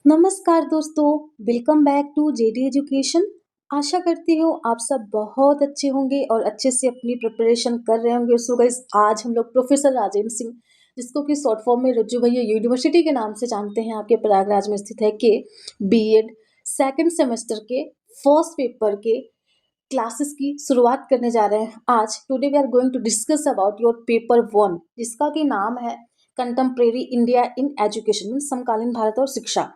नमस्कार दोस्तों, welcome back to JD education. आशा करती हूँ आप सब बहुत अच्छे होंगे और अच्छे से अपनी प्रिपरेशन कर रहे होंगे। सो गाइस, आज हम लोग प्रोफेसर राजेंद्र सिंह, जिसको कि शॉर्ट फॉर्म में रज्जू भैया यूनिवर्सिटी के नाम से जानते हैं, आपके प्रयागराज में स्थित है, के बीएड सेकंड सेमेस्टर के फर्स्ट पेपर के क्लासेस की शुरुआत करने जा रहे हैं। आज today we are going to discuss about your paper 1, जिसका कि नाम है contemporary India in education, mean समकालीन भारत और शिक्षा।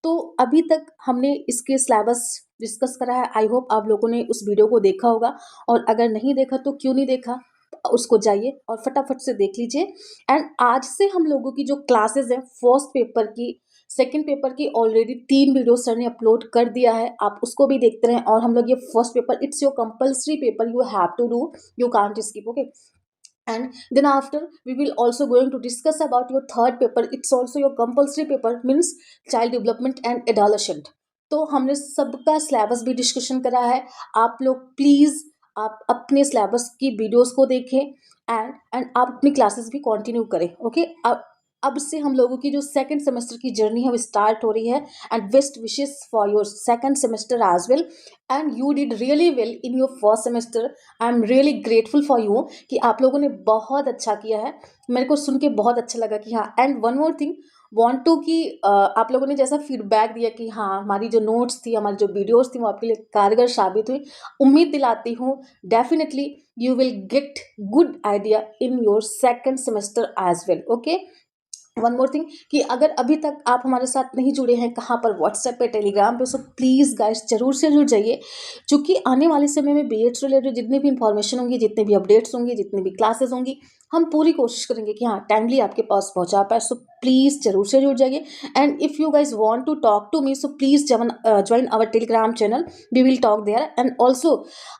तो अभी तक हमने इसके सिलेबस डिस्कस करा है। आई होप आप लोगों ने उस वीडियो को देखा होगा, और अगर नहीं देखा तो क्यों नहीं देखा, उसको जाइए और फटाफट से देख लीजिए। एंड आज से हम लोगों की जो क्लासेस हैं फर्स्ट पेपर की, सेकंड पेपर की, ऑलरेडी 3 वीडियो सर ने अपलोड कर दिया है, आप उसको भी देखते रहें। और हम लोग ये first paper, it's your compulsory paper, you have to do, you can't skip, okay. And then after we will also going to discuss about your third paper, it's also your compulsory paper, means child development and adolescent। तो हमने सबका syllabus भी discussion करा है। आप लोग please आप अपने सिलेबस की वीडियोस को देखें एंड आप अपनी क्लासेस भी कंटिन्यू करें, ओके। अब से हम लोगों की जो सेकंड सेमेस्टर की जर्नी है वो स्टार्ट हो रही है। And best wishes for your second semester as well. And you did really well in your first semester. I am really grateful for you कि आप लोगों ने बहुत अच्छा किया है। मेरे को सुन के बहुत अच्छा लगा कि हाँ। And one more thing, want to कि आप लोगों ने जैसा फीडबैक दिया कि हाँ हमारी जो नोट्स थी, हमारी जो वीडियोस थी, वो आपके लिए कारगर साबित हुई। उम्मीद दिलाती हूँ definitely you will get good idea in your second semester as well, okay. One more thing कि अगर अभी तक आप हमारे साथ नहीं जुड़े हैं, कहाँ पर, व्हाट्सएप पे, टेलीग्राम पे, सो प्लीज़ गाइस जरूर से जुड़ जाइए। क्योंकि आने वाले समय में बीएड से रिलेटेड जितनी भी इंफॉर्मेशन होंगी, जितने भी अपडेट्स होंगी, जितनी भी क्लासेस होंगी, हम पूरी कोशिश करेंगे कि हाँ टाइमली आपके पास पहुंचा पाए। सो प्लीज़ जरूर से जुड़ जाइए। And if you guys want to talk to me, so please join our Telegram channel, we will talk there. And also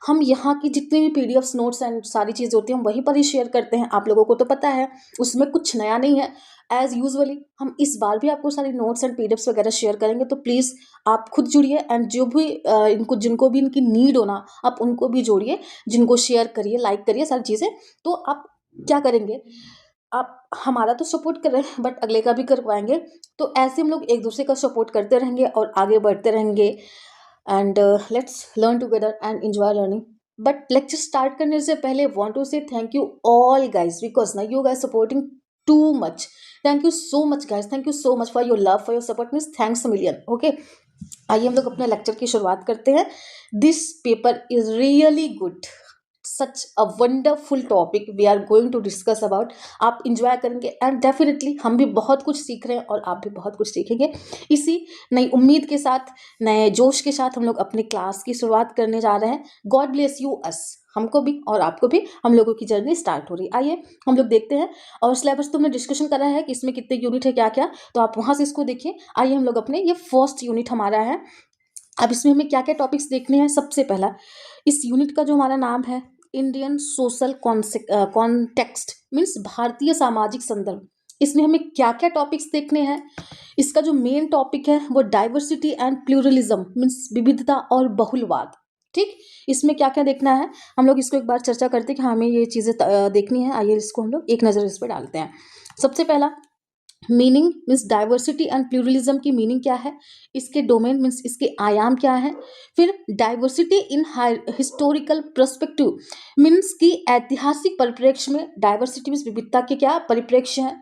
हम यहाँ की जितनी भी पीडीएफ्स, नोट्स एंड सारी चीज़ें होती हैं, हम वहीं पर ही शेयर करते हैं। आप लोगों को तो पता है, उसमें कुछ नया नहीं है। एज यूजुअली हम इस बार भी आपको सारी नोट्स एंड पीडीएफ्स वगैरह शेयर करेंगे। तो प्लीज़ आप खुद जुड़िए। एंड जो भी जिनको भी इनकी नीड हो ना, आप उनको भी जोड़िए, जिनको शेयर करिए, लाइक करिए, सारी चीज़ें। तो आप क्या करेंगे, आप हमारा तो सपोर्ट कर रहे हैं बट अगले का भी कर पाएंगे। तो ऐसे हम लोग एक दूसरे का सपोर्ट करते रहेंगे और आगे बढ़ते रहेंगे। And let's learn together and enjoy learning. But lecture start करने से पहले want to say thank you all guys, because ना you guys supporting too much. Thank you so much guys, thank you so much for your love, for your support, means thanks million, okay. आइए हम लोग अपने lecture की शुरुआत करते हैं। This paper is really good, such a wonderful topic we are going to discuss about. आप enjoy करेंगे एंड डेफिनेटली हम भी बहुत कुछ सीख रहे हैं और आप भी बहुत कुछ सीखेंगे। इसी नई उम्मीद के साथ, नए जोश के साथ हम लोग अपनी क्लास की शुरुआत करने जा रहे हैं। गॉड ब्लेस यू अस, हमको भी और आपको भी, हम लोगों की जर्नी स्टार्ट हो रही। आइए हम लोग देखते हैं। और सिलेबस तो हमने डिस्कशन करा है कि इसमें कितने यूनिट है, क्या क्या, तो आप वहाँ से इसको देखिए। आइए हम लोग अपने, ये फर्स्ट यूनिट हमारा है। अब इसमें हमें क्या क्या टॉपिक्स देखने हैं। सबसे पहला, इस यूनिट का जो हमारा नाम है, इंडियन सोशल कॉन्टेक्स्ट, मीन्स भारतीय सामाजिक संदर्भ। इसमें हमें क्या क्या टॉपिक्स देखने हैं। इसका जो मेन टॉपिक है वो डाइवर्सिटी एंड प्लूरलिज्म, मीन्स विविधता और बहुलवाद। ठीक, इसमें क्या क्या देखना है, हम लोग इसको एक बार चर्चा करते हैं कि हमें ये चीज़ें देखनी है। आइए इसको हम लोग एक नज़र इस पर डालते हैं। सबसे पहला, meaning means diversity and pluralism की मीनिंग क्या है, इसके डोमेन मीन्स इसके आयाम क्या है। फिर diversity in historical perspective, means की ऐतिहासिक परिप्रेक्ष्य में डाइवर्सिटी मीन्स विविधता के क्या परिप्रेक्ष्य है।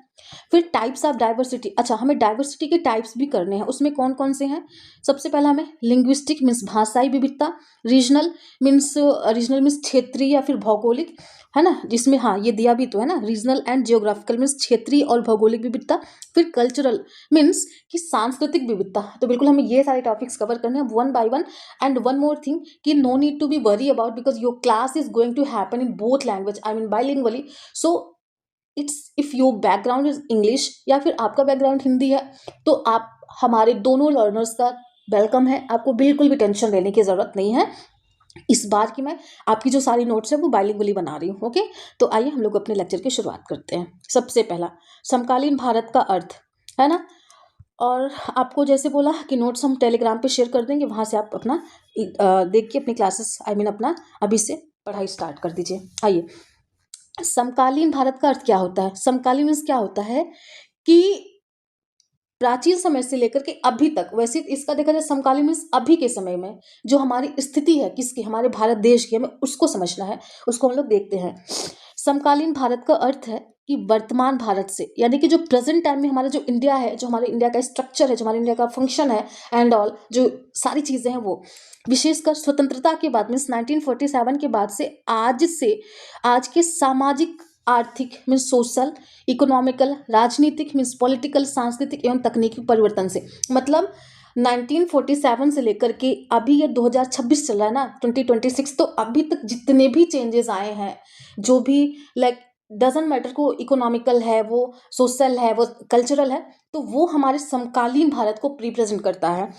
फिर टाइप्स ऑफ डाइवर्सिटी, अच्छा हमें डाइवर्सिटी के टाइप्स भी करने हैं, उसमें कौन कौन से हैं। सबसे पहला हमें लिंग्विस्टिक मीन्स भाषाई विविधता, रीजनल मीन्स क्षेत्रीय या फिर भौगोलिक, है ना, जिसमें हाँ ये दिया भी तो है ना, रीजनल एंड जियोग्राफिकल मीन्स क्षेत्रीय और भौगोलिक विविधता। फिर कल्चरल मीन्स की सांस्कृतिक विविधता। तो बिल्कुल हमें ये सारे टॉपिक्स कवर करने हैं one by one. And one more thing कि no need to be worry about, because your class is going to happen in both language, I mean bilingually. So it's if your background is English या फिर आपका background Hindi है, तो आप हमारे दोनों learners का वेलकम है। आपको बिल्कुल भी टेंशन लेने की जरूरत नहीं है। इस बार की मैं आपकी जो सारी नोट्स है वो बाइलिंगुअली बना रही हूँ, ओके। तो आइए हम लोग अपने लेक्चर की शुरुआत करते हैं। सबसे पहला, समकालीन भारत का अर्थ, है ना। और आपको जैसे बोला कि नोट्स हम टेलीग्राम पे शेयर कर देंगे, वहाँ से आप अपना देख के अपनी क्लासेस, आई मीन अपना अभी से पढ़ाई स्टार्ट कर दीजिए। आइए, समकालीन भारत का अर्थ क्या होता है। समकालीन मीन्स क्या होता है कि प्राचीन समय से लेकर के अभी तक, वैसे इसका देखा जाए समकालीन मीन्स अभी के समय में जो हमारी स्थिति है किसकी, हमारे भारत देश की, हमें उसको समझना है, उसको हम लोग देखते हैं। समकालीन भारत का अर्थ है कि वर्तमान भारत से, यानी कि जो प्रेजेंट टाइम में हमारा जो इंडिया है, जो हमारे इंडिया का स्ट्रक्चर है, जो हमारे इंडिया का फंक्शन है एंड ऑल, जो सारी चीज़ें हैं, वो विशेषकर स्वतंत्रता के बाद मीन्स 1947 के बाद से आज के सामाजिक, आर्थिक मीन्स सोशल, इकोनॉमिकल, राजनीतिक मीन्स पॉलिटिकल, सांस्कृतिक एवं तकनीकी परिवर्तन से, मतलब 1947 से लेकर के अभी ये 2026 चल रहा है ना, 2026, तो अभी तक जितने भी चेंजेस आए हैं, जो भी लाइक डजेंट मैटर को इकोनॉमिकल है, वो सोशल है, वो कल्चरल है, तो वो हमारे समकालीन भारत को रिप्रेजेंट करता है।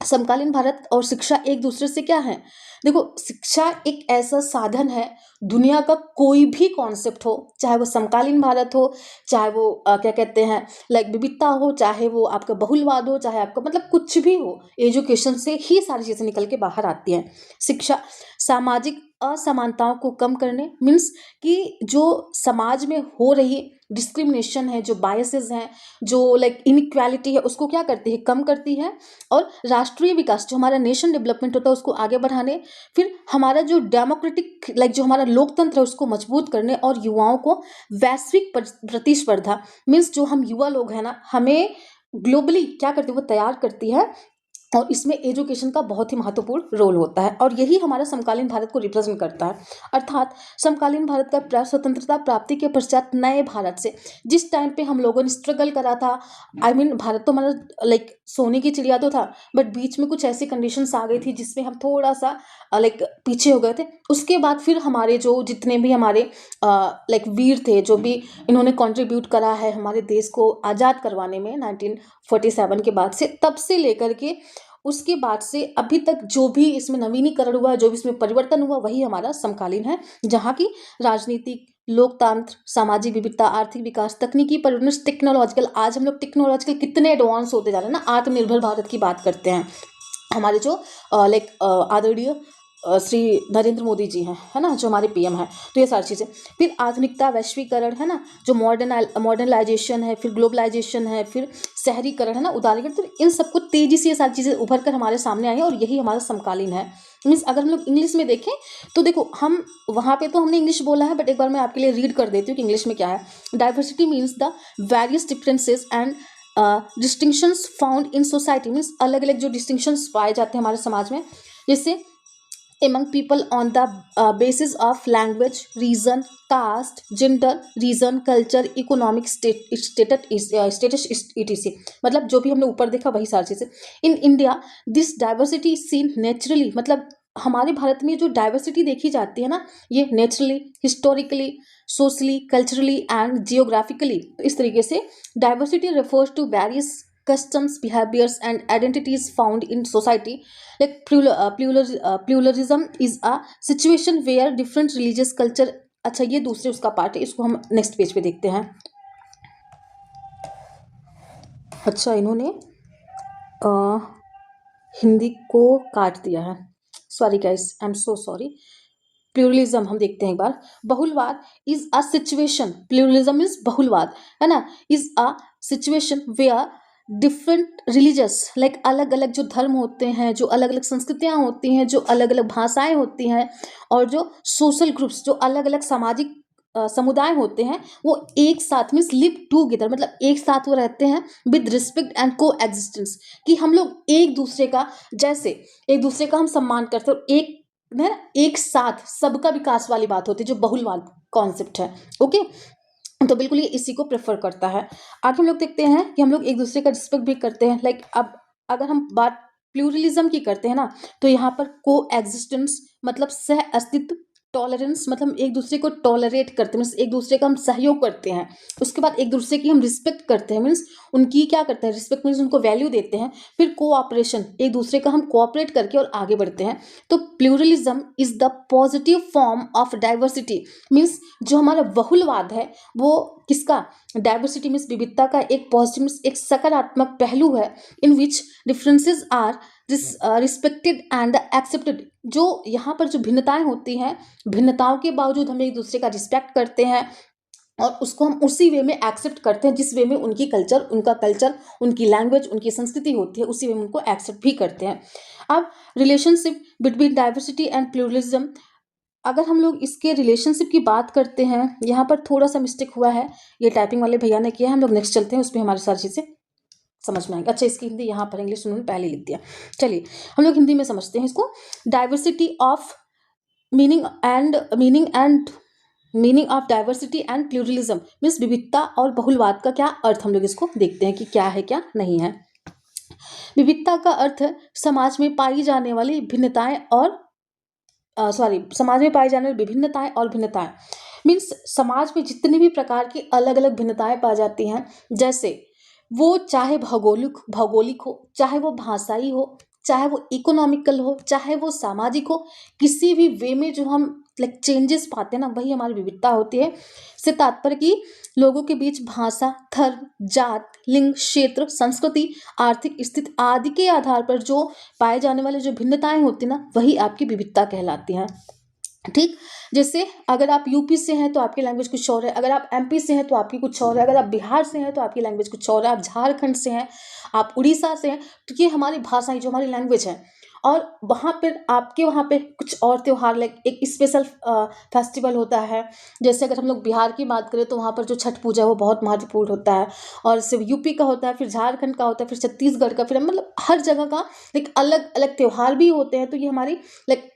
समकालीन भारत और शिक्षा एक दूसरे से क्या है, देखो शिक्षा एक ऐसा साधन है, दुनिया का कोई भी कॉन्सेप्ट हो, चाहे वो समकालीन भारत हो, चाहे वो क्या कहते हैं लाइक विविधता हो, चाहे वो आपका बहुलवाद हो, चाहे आपका मतलब कुछ भी हो, एजुकेशन से ही सारी चीज़ें निकल के बाहर आती हैं। शिक्षा सामाजिक असमानताओं को कम करने मीन्स कि जो समाज में हो रही डिस्क्रिमिनेशन है, जो बायसेस हैं, जो लाइक इनइक्वालिटी है, उसको क्या करती है, कम करती है। और राष्ट्रीय विकास, जो हमारा नेशन डेवलपमेंट होता है, उसको आगे बढ़ाने, फिर हमारा जो डेमोक्रेटिक लाइक जो हमारा लोकतंत्र है, उसको मजबूत करने, और युवाओं को वैश्विक प्रतिस्पर्धा मीन्स जो हम युवा लोग हैं ना, हमें ग्लोबली क्या करती है, वो तैयार करती है। और इसमें एजुकेशन का बहुत ही महत्वपूर्ण रोल होता है, और यही हमारा समकालीन भारत को रिप्रेजेंट करता है। अर्थात समकालीन भारत का स्वतंत्रता प्राप्ति के पश्चात नए भारत से, जिस टाइम पे हम लोगों ने स्ट्रगल करा था, भारत तो हमारा लाइक सोने की चिड़िया तो था, बट बीच में कुछ ऐसी कंडीशंस आ गई थी जिसमें हम थोड़ा सा लाइक पीछे हो गए थे। उसके बाद फिर हमारे जो जितने भी हमारे लाइक वीर थे, जो भी इन्होंने कंट्रीब्यूट करा है हमारे देश को आज़ाद करवाने में 1947 के बाद से, तब से लेकर के उसके बाद से अभी तक जो भी इसमें नवीनीकरण हुआ, जो भी इसमें परिवर्तन हुआ, वही हमारा समकालीन है, जहाँ की राजनीतिक, लोकतंत्र, सामाजिक विविधता, आर्थिक विकास, तकनीकी परिवर्तन, टेक्नोलॉजिकल, आज हम लोग टेक्नोलॉजिकल कितने एडवांस होते जा रहे हैं ना, आत्मनिर्भर भारत की बात करते हैं। हमारे जो लाइक आदरणीय श्री नरेंद्र मोदी जी हैं, है ना, जो हमारे पीएम हैं, तो ये सारी चीज़ें, फिर आधुनिकता, वैश्वीकरण, है ना, जो मॉडर्नाइजेशन है, फिर ग्लोबलाइजेशन है, फिर शहरीकरण, है ना, उदारीकरण, तो इन सबको तेजी से ये सारी चीज़ें उभर कर हमारे सामने आई हैं, और यही हमारा समकालीन है। मीन्स अगर हम लोग इंग्लिश में देखें तो देखो, हम वहाँ पे तो हमने इंग्लिश बोला है, बट एक बार मैं आपके लिए रीड कर देती हूँ कि इंग्लिश में क्या है। Diversity means the various differences and distinctions found in society, means अलग अलग जो डिस्टिंक्शंस पाए जाते हैं हमारे समाज में, जैसे among people on the basis of language, region, caste, gender, region, culture, economic status etc. मतलब जो भी हमने ऊपर देखा वही सारी चीज़ें। In India this diversity is seen naturally, मतलब हमारे भारत में जो डाइवर्सिटी देखी जाती है ना, ये naturally, historically, socially, culturally and geographically, तो इस तरीके से diversity refers to various customs, behaviors and identities found in society. Like pluralism is a situation where different religious culture, अच्छा ये दूसरे उसका पार्ट है, इसको हम नेक्स्ट पेज पे देखते हैं। अच्छा इन्होंने हिंदी को काट दिया है, sorry guys, I am so sorry. Pluralism हम देखते हैं एक बार। बहुलवाद is a situation, pluralism is बहुलवाद, है ना, is a situation where different religious, like अलग अलग जो धर्म होते हैं, जो अलग अलग संस्कृतियाँ होती हैं, जो अलग अलग भाषाएं होती हैं, और जो सोशल ग्रुप्स, जो अलग अलग सामाजिक समुदाय होते हैं, वो एक साथ में लिव टूगेदर, मतलब एक साथ वो रहते हैं विद रिस्पेक्ट एंड को एग्जिस्टेंस, कि हम लोग एक दूसरे का, जैसे एक दूसरे का हम सम्मान करते हैं, और एक है ना, एक साथ सबका विकास वाली बात होती है, जो बहुलवाद कॉन्सेप्ट है। ओके, तो बिल्कुल ये इसी को प्रेफर करता है। आगे हम लोग देखते हैं कि हम लोग एक दूसरे का रिस्पेक्ट भी करते हैं। लाइक अब अगर हम बात प्लूरलिज्म की करते हैं ना, तो यहाँ पर को एग्जिस्टेंस मतलब सह अस्तित्व, टॉलरेंस मतलब एक दूसरे को टॉलरेट करते हैं, मीन्स एक दूसरे का हम सहयोग करते हैं। उसके बाद एक दूसरे की हम रिस्पेक्ट करते हैं, मीन्स उनकी क्या करते हैं, रिस्पेक्ट मीन्स उनको वैल्यू देते हैं। फिर कोऑपरेशन, एक दूसरे का हम कोऑपरेट करके और आगे बढ़ते हैं। तो pluralism is the positive form of diversity, means जो हमारा बहुलवाद है वो किसका, डाइवर्सिटी मीन्स विविधता का एक पॉजिटिव मीन्स एक सकारात्मक पहलू है, in which differences are respected and accepted. जो यहाँ पर जो भिन्नताएं होती हैं, भिन्नताओं के बावजूद हम एक दूसरे का रिस्पेक्ट करते हैं, और उसको हम उसी वे में एक्सेप्ट करते हैं जिस वे में उनका कल्चर, उनकी लैंग्वेज, उनकी संस्कृति होती है, उसी वे में उनको एक्सेप्ट भी करते हैं। अब relationship between diversity and pluralism, अगर हम लोग इसके रिलेशनशिप की बात करते हैं, यहाँ पर थोड़ा सा मिस्टेक हुआ है, ये टाइपिंग वाले भैया ने किया है, हम लोग नेक्स्ट चलते हैं, उसमें हमारी सारी चीज़ें समझ में आएंगे। अच्छा, इसकी हिंदी यहाँ पर, इंग्लिश उन्होंने पहले लिख दिया, चलिए हम लोग हिंदी में समझते हैं इसको। Diversity of meaning of diversity and pluralism means विविधता और बहुलवाद का क्या अर्थ, हम लोग इसको देखते हैं कि क्या है क्या नहीं है। विविधता का अर्थ है समाज में पाई जाने वाली भिन्नताएं और समाज में पाई जाने वाली विभिन्नताएं और भिन्नताएं मीन्स समाज में जितने भी प्रकार की अलग अलग भिन्नताएं पाई जाती हैं, जैसे वो चाहे भौगोलिक हो, चाहे वो भाषाई हो, चाहे वो इकोनॉमिकल हो, चाहे वो सामाजिक हो, किसी भी वे में जो हम लाइक चेंजेस पाते हैं ना, वही हमारी विविधता होती है। से तात्पर्य कि लोगों के बीच भाषा, धर्म, जात, लिंग, क्षेत्र, संस्कृति, आर्थिक स्थिति आदि के आधार पर जो पाए जाने वाले जो भिन्नताएं होती हैं ना, वही आपकी विविधता कहलाती हैं। ठीक, जैसे अगर आप यूपी से हैं तो आपकी लैंग्वेज कुछ और है, अगर आप एमपी से हैं तो आपकी कुछ और है, अगर आप बिहार से हैं तो आपकी लैंग्वेज कुछ और है, आप झारखंड से हैं, आप उड़ीसा से हैं, तो ये हमारी भाषाएं जो हमारी लैंग्वेज है। और वहाँ पर आपके वहाँ पे कुछ और त्यौहार, लाइक एक स्पेशल फेस्टिवल होता है। जैसे अगर हम लोग बिहार की बात करें तो वहाँ पर जो छठ पूजा है वो बहुत महत्वपूर्ण होता है, और सिर्फ यूपी का होता है, फिर झारखंड का होता है, फिर छत्तीसगढ़ का, फिर मतलब हर जगह का लाइक अलग अलग त्यौहार भी होते हैं। तो ये हमारी लाइक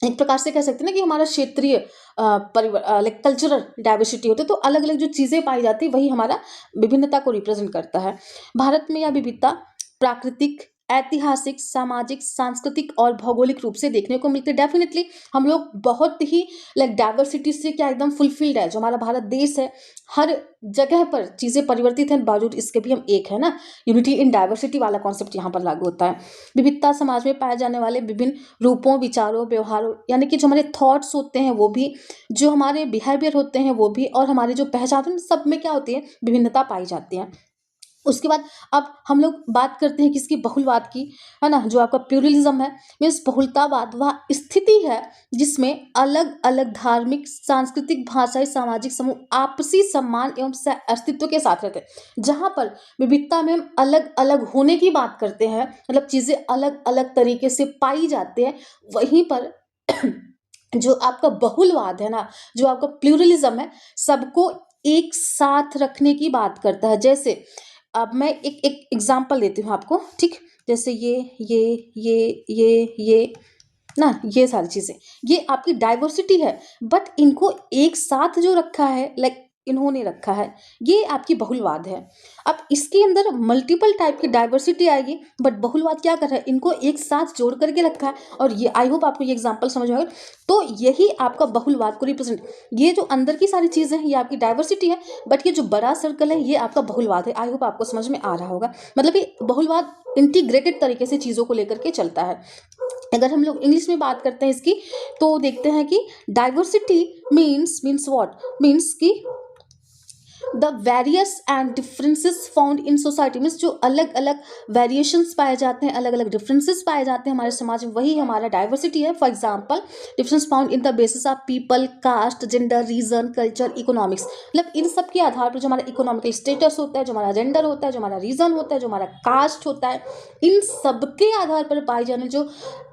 एक प्रकार से कह सकते हैं ना कि हमारा क्षेत्रीय लाइक कल्चरल डाइवर्सिटी होती है। तो अलग अलग जो चीज़ें पाई जाती है वही हमारा विभिन्नता को रिप्रेजेंट करता है। भारत में यह विविधता प्राकृतिक, ऐतिहासिक, सामाजिक, सांस्कृतिक और भौगोलिक रूप से देखने को मिलती है। डेफिनेटली हम लोग बहुत ही लाइक डाइवर्सिटी से क्या एकदम फुलफिल्ड है। जो हमारा भारत देश है, हर जगह पर चीज़ें परिवर्तित हैं, बावजूद इसके भी हम एक है ना, यूनिटी इन डाइवर्सिटी वाला कॉन्सेप्ट यहाँ पर लागू होता है। विविधता समाज में पाए जाने वाले विभिन्न रूपों, विचारों, व्यवहारों, यानी कि जो हमारे थॉट्स होते हैं वो भी, जो हमारे बिहेवियर होते हैं वो भी, और हमारी जो पहचान है, सब में क्या होती है, विभिन्नता पाई जाती है। उसके बाद अब हम लोग बात करते हैं किसकी, बहुलवाद की, है ना। जो आपका प्लूरलिज्म है, मीन्स बहुलतावाद वह स्थिति है जिसमें अलग अलग धार्मिक, सांस्कृतिक, भाषाई, सामाजिक समूह आपसी सम्मान एवं सह अस्तित्व के साथ रहते हैं। जहाँ पर विविधता में हम अलग अलग होने की बात करते हैं, मतलब चीज़ें अलग अलग तरीके से पाई जाते हैं, वहीं पर जो आपका बहुलवाद है ना, जो आपका प्लूरलिज्म है, सबको एक साथ रखने की बात करता है। जैसे अब मैं एक एक एग्जांपल देती हूँ आपको, ठीक। जैसे ये ना, ये सारी चीज़ें, ये आपकी डाइवर्सिटी है, बट इनको एक साथ जो रखा है, लाइक इन्होंने रखा है, ये आपकी बहुलवाद है। अब इसके अंदर मल्टीपल टाइप की डाइवर्सिटी आएगी, बट बहुलवाद क्या कर रहा है, इनको एक साथ जोड़ करके रखा है। और ये आई होप आपको ये एग्जांपल समझ में आएगा। तो यही आपका बहुलवाद को रिप्रेजेंट, ये जो अंदर की सारी चीज़ें हैं ये आपकी डाइवर्सिटी है, बट ये जो बड़ा सर्कल है ये आपका बहुलवाद है। आई होप आपको समझ में आ रहा होगा। मतलब ये बहुलवाद इंटीग्रेटेड तरीके से चीज़ों को लेकर के चलता है। अगर हम लोग इंग्लिश में बात करते हैं इसकी, तो देखते हैं कि डाइवर्सिटी मीन्स व्हाट, मीन्स कि the various and differences found in society, means जो अलग अलग वेरिएशंस पाए जाते हैं, अलग अलग डिफरेंसेस पाए जाते हैं हमारे समाज में, वही हमारा डाइवर्सिटी है। For example, difference found in the basis of people, caste, gender, region, culture, economics, मतलब इन सब के आधार पर जो हमारा इकोनॉमिकल स्टेटस होता है, जो हमारा जेंडर होता है, जो हमारा रीजन होता है, जो हमारा कास्ट होता है, इन सब के आधार पर पाई जाने जो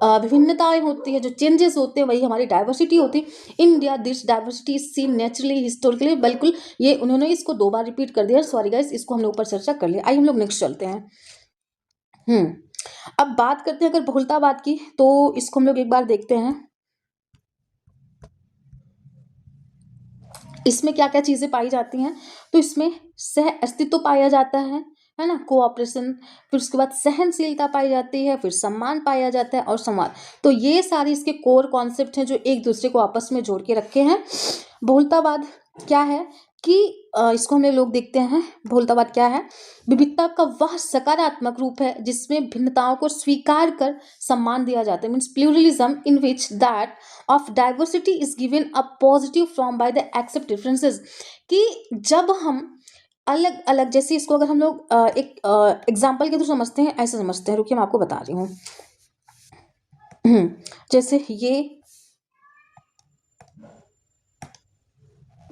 विभिन्नताएं होती है, जो चेंजेस होते हैं, वही हमारी डाइवर्सिटी होती है। India this diversity is seen naturally, historically, बिल्कुल ये उन्होंने इसको 2 बार रिपीट कर दिया, सॉरी गाइस, इसको हम लोग ऊपर चर्चा कर लिया। आइए हम लोग नेक्स्ट चलते हैं। अब बात करते हैं अगर बहुलतावाद की, तो इसको हम लोग एक बार देखते हैं इसमें क्या क्या चीजें पाई जाती हैं। तो इसमें सह अस्तित्व पाया जाता है ना, कोऑपरेशन, फिर उसके बाद सहनशीलता पाई जाती है, फिर सम्मान पाया जाता है, और संवाद। तो ये सारे इसके कोर कॉन्सेप्ट हैं जो एक दूसरे को आपस में जोड़ के रखे हैं। बहुलतावाद क्या है कि इसको हम लोग देखते हैं। बहुलतावाद क्या है, विविधता का वह सकारात्मक रूप है जिसमें भिन्नताओं को स्वीकार कर सम्मान दिया जाता है। Means pluralism in which that of diversity is given a positive from by the accept differences, कि जब हम अलग अलग, जैसे इसको अगर हम लोग एक एग्जाम्पल के थ्रू समझते हैं, ऐसे समझते हैं, रुकिए मैं आपको बता रही हूँ। जैसे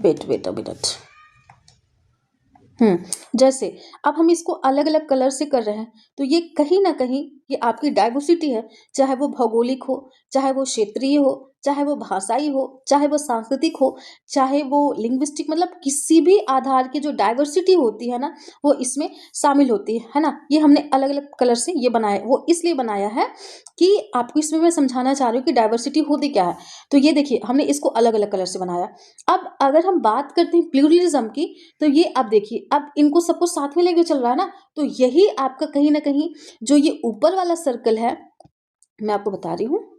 वेट वेट अ मिनट। जैसे अब हम इसको अलग अलग कलर से कर रहे हैं, तो ये कहीं ना कहीं ये आपकी डाइवर्सिटी है, चाहे वो भौगोलिक हो, चाहे वो क्षेत्रीय हो, चाहे वो भाषाई हो, चाहे वो सांस्कृतिक हो, चाहे वो लिंग्विस्टिक, मतलब किसी भी आधार की जो डाइवर्सिटी होती है ना, वो इसमें शामिल होती है ना। ये हमने अलग अलग कलर से ये बनाया, वो इसलिए बनाया है कि आपको इसमें मैं समझाना चाह रही हूँ कि डाइवर्सिटी होती क्या है। तो ये देखिए, हमने इसको अलग अलग कलर से बनाया। अब अगर हम बात करते हैं प्लूरलिज्म की, तो ये अब देखिए, अब इनको सबको साथ में लेके चल रहा है ना, तो यही आपका कहीं ना कहीं जो ये ऊपर वाला सर्कल है, मैं आपको बता रही हूँ।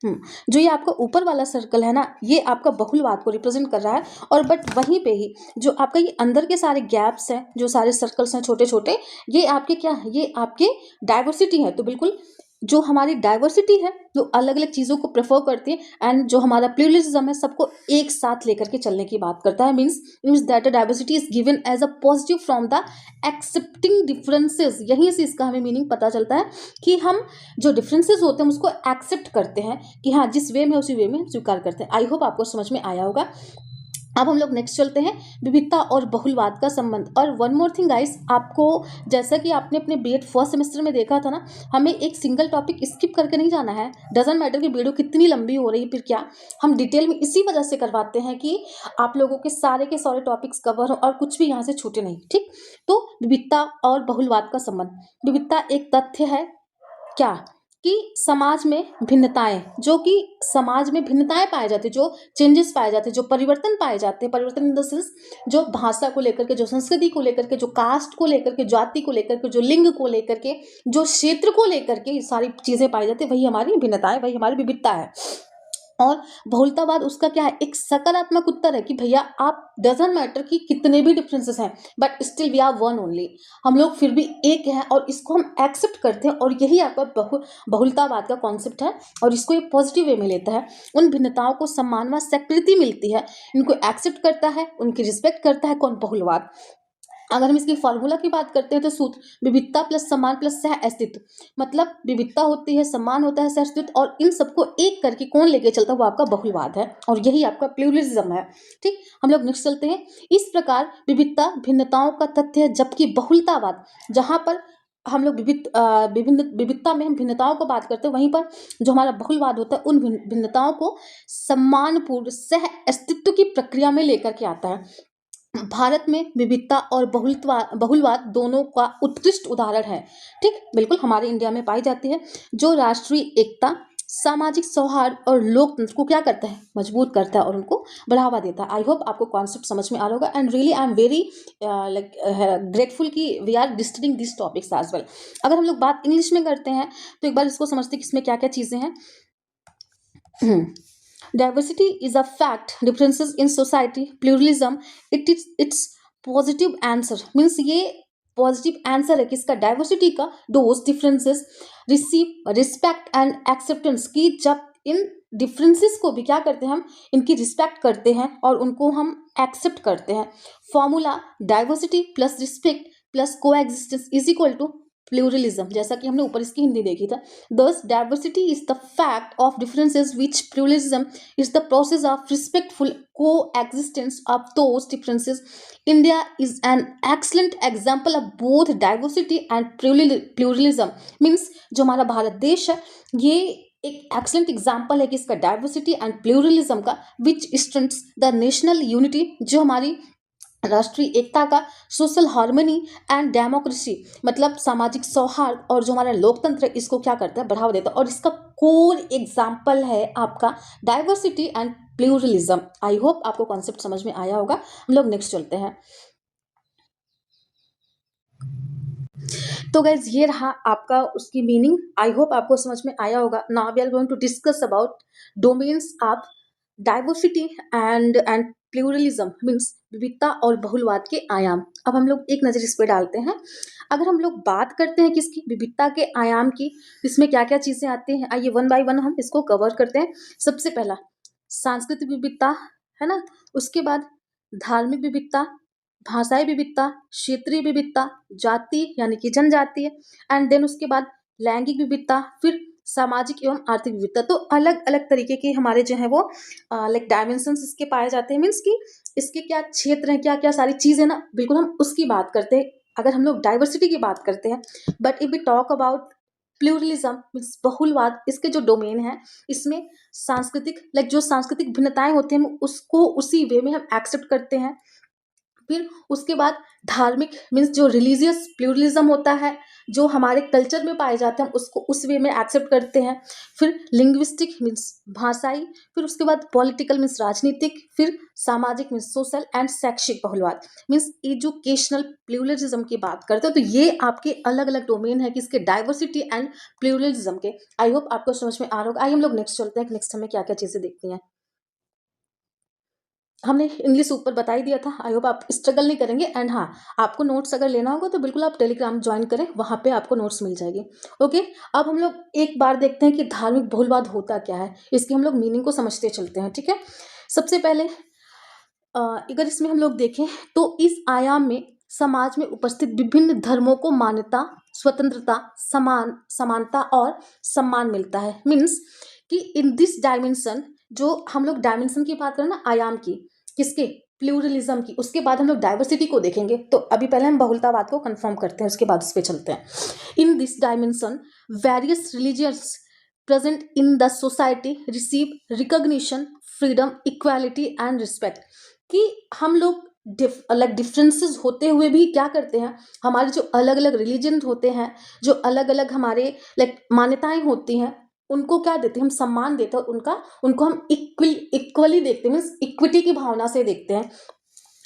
जो ये आपका ऊपर वाला सर्कल है ना, ये आपका बहुलवाद को रिप्रेजेंट कर रहा है। और बट वहीं पे ही जो आपका ये अंदर के सारे गैप्स हैं, जो सारे सर्कल्स हैं छोटे छोटे, ये आपके क्या है, ये आपके डाइवर्सिटी है। तो बिल्कुल जो हमारी डाइवर्सिटी है, जो अलग अलग चीज़ों को प्रेफर करती है, एंड जो हमारा प्लूरलिज्म है, सबको एक साथ लेकर के चलने की बात करता है। Means that diversity is given as a positive from the accepting differences. यहीं से इसका हमें मीनिंग पता चलता है कि हम जो डिफरेंसेस होते हैं उसको एक्सेप्ट करते हैं, कि हाँ जिस वे में उसी वे में स्वीकार करते हैं। आई होप आपको समझ में आया होगा। अब हम लोग नेक्स्ट चलते हैं, विविधता और बहुलवाद का संबंध। और वन मोर थिंग गाइस, आपको जैसा कि आपने अपने बीएड फर्स्ट सेमेस्टर में देखा था ना, हमें एक सिंगल टॉपिक स्किप करके नहीं जाना है। डजंट मैटर कि वीडियो कितनी लंबी हो रही है, फिर क्या, हम डिटेल में इसी वजह से करवाते हैं कि आप लोगों के सारे टॉपिक्स कवर हो और कुछ भी यहाँ से छूटे नहीं, ठीक। तो विविधता और बहुलवाद का संबंध। विविधता एक तथ्य है क्या, कि समाज में भिन्नताएं, जो कि समाज में भिन्नताएं पाए जाते, जो चेंजेस पाए जाते, जो परिवर्तन पाए जाते हैं, परिवर्तन इन द सेंस जो भाषा को लेकर के, जो संस्कृति को लेकर के, जो कास्ट को लेकर के, जाति को लेकर के, जो लिंग को लेकर के, जो क्षेत्र को लेकर के, ये सारी चीजें पाई जाती है, वही हमारी भिन्नताएं, वही हमारी विविधता है। और बहुलतावाद उसका क्या है, एक सकारात्मक उत्तर है कि भैया आप डजंट मैटर कि कितने भी डिफरेंसेस हैं, but still we are one only, हम लोग फिर भी एक हैं, और इसको हम एक्सेप्ट करते हैं। और यही आपका बहुलतावाद का कॉन्सेप्ट है, और इसको ये पॉजिटिव वे में लेता है। उन भिन्नताओं को सम्मान व स्वीकृति मिलती है, इनको एक्सेप्ट करता है, उनकी रिस्पेक्ट करता है कौन, बहुलवाद। अगर हम इसकी फॉर्मूला की बात करते हैं, तो सूत्र विविधता प्लस सम्मान प्लस सह अस्तित्व, मतलब विविधता होती है, सम्मान होता है, सह अस्तित्व, और इन सबको एक करके कौन लेके चलता है, वो आपका बहुलवाद है, और यही आपका प्लूरलिज्म है, ठीक। हम लोग नेक्स्ट चलते हैं। इस प्रकार विविधता भिन्नताओं का तथ्य है, जबकि बहुलतावाद, जहां पर हम लोग विभिन्न विविधता में हम भिन्नताओं को बात करते हैं, वहीं पर जो हमारा बहुलवाद होता है, उन भिन्नताओं को सम्मानपूर्ण सह अस्तित्व की प्रक्रिया में लेकर के आता है। भारत में विविधता और बहुलवाद दोनों का उत्कृष्ट उदाहरण है, ठीक, बिल्कुल हमारे इंडिया में पाई जाती है, जो राष्ट्रीय एकता, सामाजिक सौहार्द और लोकतंत्र को क्या करता है, मजबूत करता है और उनको बढ़ावा देता है। आई होप आपको कॉन्सेप्ट समझ में आ रहा होगा, and really I am very like grateful कि we are discussing this topics as well. अगर हम लोग बात इंग्लिश में करते हैं, तो एक बार इसको समझते हैं कि इसमें क्या क्या चीज़ें हैं। Diversity is a fact. Differences in society, pluralism, it's positive answer. Means ये पॉजिटिव आंसर है किसका, डाइवर्सिटी का। Those differences receive respect and acceptance, की जब इन डिफरेंसेस को भी क्या करते हैं, हम इनकी रिस्पेक्ट करते हैं और उनको हम एक्सेप्ट करते हैं। Formula diversity plus respect plus coexistence is equal to pluralism, जैसा कि हमने ऊपर इसकी हिंदी देखी था। Thus diversity is the fact of differences which pluralism is the process of respectful coexistence of those differences. India is an excellent example of both diversity and pluralism. Means जो हमारा भारत देश है, ये एक एक्सलेंट एग्जाम्पल है कि इसका diversity and pluralism का, विच स्ट्रेंथ्स द नेशनल यूनिटी, जो हमारी राष्ट्रीय एकता का, सोशल हार्मनी एंड डेमोक्रेसी, मतलब सामाजिक सौहार्द, और जो हमारा लोकतंत्र है, इसको क्या करता है, बढ़ावा देता है। और इसका कोर एग्जाम्पल है आपका diversity and pluralism. I hope आपको कॉन्सेप्ट समझ में आया होगा। हम लोग नेक्स्ट चलते हैं। तो गाइज ये रहा आपका उसकी मीनिंग, आई होप आपको समझ में आया होगा। Now we are going to discuss about domains of diversity and pluralism, means विविधता और बहुलवाद के आयाम। अब हम लोग एक नज़र इस पे डालते हैं। अगर हम लोग बात करते हैं किसकी, विविधता के आयाम की, इसमें क्या क्या चीज़ें आती हैं, आइए वन बाय वन हम इसको कवर करते हैं। सबसे पहला सांस्कृतिक विविधता है ना, उसके बाद धार्मिक विविधता, भाषाई विविधता, क्षेत्रीय विविधता, जाति यानी कि जनजातीय, एंड देन उसके बाद लैंगिक विविधता, फिर सामाजिक एवं आर्थिक विविधता। तो अलग अलग तरीके के हमारे जो है वो लाइक डायमेंशंस इसके पाए जाते हैं। मीन्स कि इसके क्या क्षेत्र हैं, क्या क्या सारी चीज़ें ना, बिल्कुल हम उसकी बात करते हैं अगर हम लोग डाइवर्सिटी की बात करते हैं। But if we talk about pluralism means बहुलवाद, इसके जो डोमेन है, इसमें सांस्कृतिक जो सांस्कृतिक भिन्नताएं होती हैं उसको उसी वे में हम एक्सेप्ट करते हैं। फिर उसके बाद धार्मिक मीन्स जो रिलीजियस प्लूरलिज्म होता है, जो हमारे कल्चर में पाए जाते हैं, हम उसको उस वे में एक्सेप्ट करते हैं। फिर लिंग्विस्टिक मीन्स भाषाई, फिर उसके बाद पॉलिटिकल मीन्स राजनीतिक, फिर सामाजिक मीन्स सोशल, एंड शैक्षिक बहुलवाद मीन्स एजुकेशनल प्लूरलिज्म की बात करते हैं। तो ये आपके अलग अलग डोमेन है कि इसके डाइवर्सिटी एंड प्लूरलिज्म के। आई होप आपको समझ में आ रहा होगा। आइए हम लोग नेक्स्ट चलते हैं, नेक्स्ट हमें क्या क्या चीज़ें देखती हैं। हमने इंग्लिश ऊपर बता ही दिया था। आई होप आप स्ट्रगल नहीं करेंगे। एंड हाँ, आपको नोट्स अगर लेना होगा तो बिल्कुल आप टेलीग्राम ज्वाइन करें, वहाँ पे आपको नोट्स मिल जाएगी। ओके, अब हम लोग एक बार देखते हैं कि धार्मिक बहुलवाद होता क्या है, इसकी हम लोग मीनिंग को समझते चलते हैं। ठीक है, सबसे पहले अगर इसमें हम लोग देखें तो इस आयाम में समाज में उपस्थित विभिन्न धर्मों को मान्यता, स्वतंत्रता, समानता और सम्मान मिलता है। मीन्स कि इन दिस डायमेंशन, जो हम लोग डायमेंशन की बात करें ना, आयाम की, किसके, प्लूरलिज्म की, उसके बाद हम लोग डाइवर्सिटी को देखेंगे। तो अभी पहले हम बहुलतावाद को कंफर्म करते हैं, उसके बाद उस पर चलते हैं। In this dimension various religions present in the society receive recognition, freedom, equality and respect। कि हम लोग डिफरेंसेस होते हुए भी क्या करते हैं, हमारे जो अलग अलग रिलीजन होते हैं, जो अलग अलग हमारे मान्यताएं होती हैं, उनको क्या देते हैं, हम सम्मान देते हैं उनको हम इक्वली देखते हैं, मीन्स इक्विटी की भावना से देखते हैं।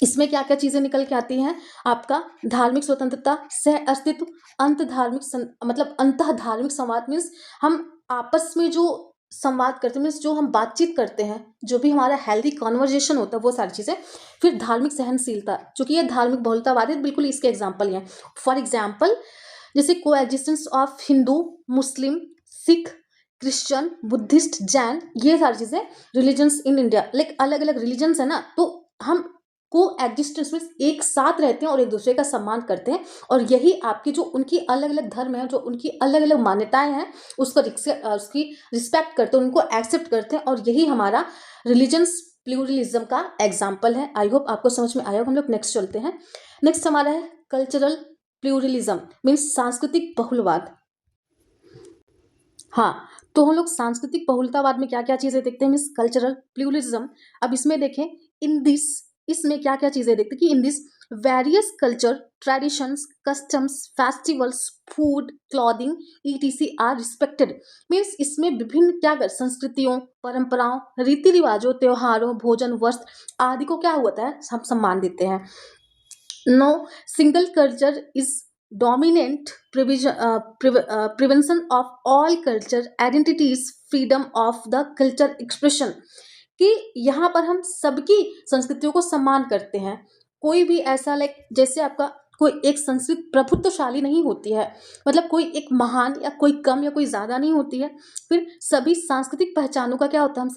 इसमें क्या क्या चीजें निकल के आती हैं, आपका धार्मिक स्वतंत्रता, सह अस्तित्व, अंत धार्मिक संवाद मीन्स हम आपस में जो संवाद करते हैं, मीन्स जो हम बातचीत करते हैं, जो भी हमारा हेल्दी कॉन्वर्जेशन होता है, वो सारी चीजें। फिर धार्मिक सहनशीलता, चूंकि ये धार्मिक बहुलतावादी बिल्कुल इसके एग्जाम्पल हैं। फॉर एग्जाम्पल जैसे को existence of Hindu, Muslim, Sikh, Christian, Buddhist, Jain, ये सारी चीजें रिलीजन्स इन इंडिया, अलग अलग रिलीजन्स है ना, तो हम को एग्जिस्टेंस में एक साथ रहते हैं और एक दूसरे का सम्मान करते हैं। और यही आपकी जो उनकी अलग अलग धर्म है, जो उनकी अलग अलग मान्यताएं हैं, उसकी रिस्पेक्ट करते हैं, उनको एक्सेप्ट करते हैं, और यही हमारा रिलीजन्स प्लूरलिज्म का एग्जाम्पल है। आई होप आपको समझ में आया। हम लोग नेक्स्ट चलते हैं। नेक्स्ट हमारा है कल्चरल प्लूरलिज्म मीन्स सांस्कृतिक बहुलवाद। हाँ, तो हम लोग सांस्कृतिक बहुलतावाद में क्या क्या चीजें देखते हैं, मीन्स कल्चरल प्लूरलिज्म। अब इसमें देखें, इसमें क्या क्या चीजें देखते हैं कि in this various culture, traditions, customs, festivals, food, clothing, etc are respected. Means इसमें विभिन्न क्या कर संस्कृतियों, परंपराओं, रीति रिवाजों, त्योहारों, भोजन, वस्त्र आदि को क्या होता है, हम सम्मान देते हैं। No single culture is dominant prevention of all culture identities, freedom of the culture expression। कि यहाँ पर हम सबकी संस्कृतियों को सम्मान करते हैं। कोई भी ऐसा जैसे आपका कोई एक संस्कृति प्रभुत्वशाली नहीं होती है, कोई एक महान या कोई कम या कोई ज़्यादा नहीं होती है। फिर सभी सांस्कृतिक पहचानों का क्या होता है, हम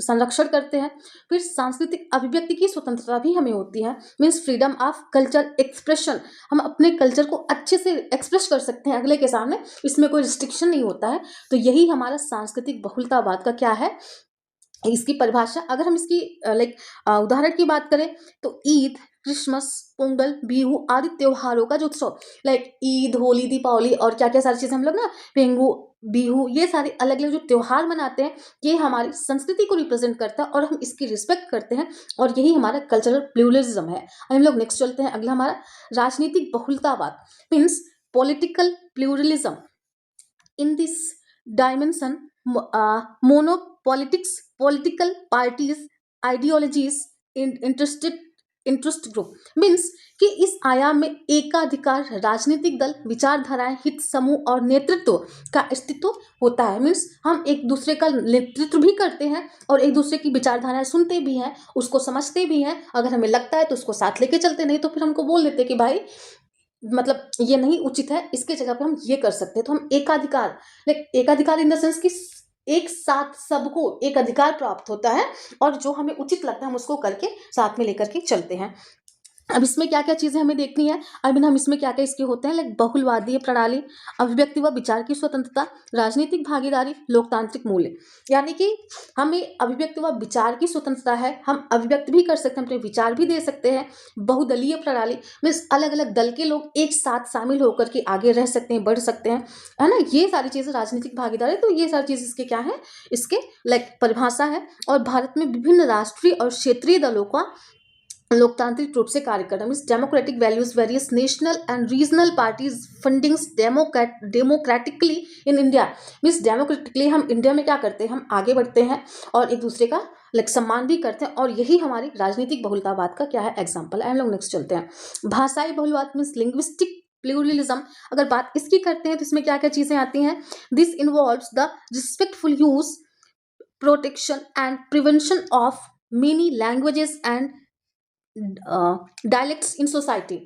संरक्षण करते हैं। फिर सांस्कृतिक अभिव्यक्ति की स्वतंत्रता भी हमें होती है, means freedom of culture expression. हम अपने कल्चर को अच्छे से एक्सप्रेस कर सकते हैं अगले के सामने, इसमें कोई रिस्ट्रिक्शन नहीं होता है। तो यही हमारा सांस्कृतिक बहुलतावाद का क्या है, इसकी परिभाषा। अगर हम इसकी उदाहरण की बात करें तो ईद, क्रिसमस, पोंगल, बिहू आदि त्योहारों का जो उत्सव, ईद, होली, दीपावली और क्या क्या सारी चीजें हम लोग ना, पेंगू, बिहू, ये सारे अलग अलग जो त्योहार मनाते हैं, ये हमारी संस्कृति को रिप्रेजेंट करता है और हम इसकी रिस्पेक्ट करते हैं, और यही हमारा कल्चरल प्लूरलिज्म है। हम लोग नेक्स्ट चलते हैं। अगला हमारा राजनीतिक बहुलतावाद means political pluralism. In this dimension monopolitics, political parties, ideologies, interest group. Means कि इस आयाम में एकाधिकार राजनीतिक दल, विचारधाराएं, हित समूह और नेतृत्व का अस्तित्व होता है। मीन्स हम एक दूसरे का नेतृत्व भी करते हैं और एक दूसरे की विचारधाराएं सुनते भी हैं, उसको समझते भी हैं। अगर हमें लगता है तो उसको साथ लेके चलते, नहीं तो फिर हमको बोल देते कि भाई ये नहीं उचित है, इसके जगह पे हम ये कर सकते हैं। तो हम एकाधिकार इन द सेंस कि एक साथ सबको एक अधिकार प्राप्त होता है और जो हमें उचित लगता है हम उसको करके साथ में लेकर के चलते हैं। अब इसमें क्या क्या चीज़ें हमें देखनी है, आई मीन हम इसमें क्या क्या इसके होते हैं, लाइक बहुलवादी प्रणाली, अभिव्यक्ति व विचार की स्वतंत्रता, राजनीतिक भागीदारी, लोकतांत्रिक मूल्य। यानी कि हमें अभिव्यक्ति व विचार की स्वतंत्रता है, हम अभिव्यक्त भी कर सकते हैं, अपने विचार भी दे सकते हैं। बहुदलीय प्रणाली मीन्स अलग अलग दल के लोग एक साथ शामिल होकर के आगे रह सकते हैं, बढ़ सकते हैं, है ना। ये सारी चीज़ें राजनीतिक भागीदारी, तो ये सारी चीज़ इसके क्या है, इसके लाइक परिभाषा है। और भारत में विभिन्न राष्ट्रीय और क्षेत्रीय दलों का लोकतांत्रिक रूप से कार्य करना, means democratic values, various national and regional parties fundings democratically in India. Means democratically हम इंडिया में क्या करते हैं, हम आगे बढ़ते हैं और एक दूसरे का लाइक सम्मान भी करते हैं, और यही हमारी राजनीतिक बहुलतावाद का क्या है, एग्जाम्पल है। हम लोग नेक्स्ट चलते हैं, भाषाई बहुलवाद मीन्स लिंग्विस्टिक प्लूरलिज्म। अगर बात इसकी करते हैं तो इसमें क्या क्या चीजें आती हैं, this involves the respectful use, protection and prevention of many languages and dialects in society.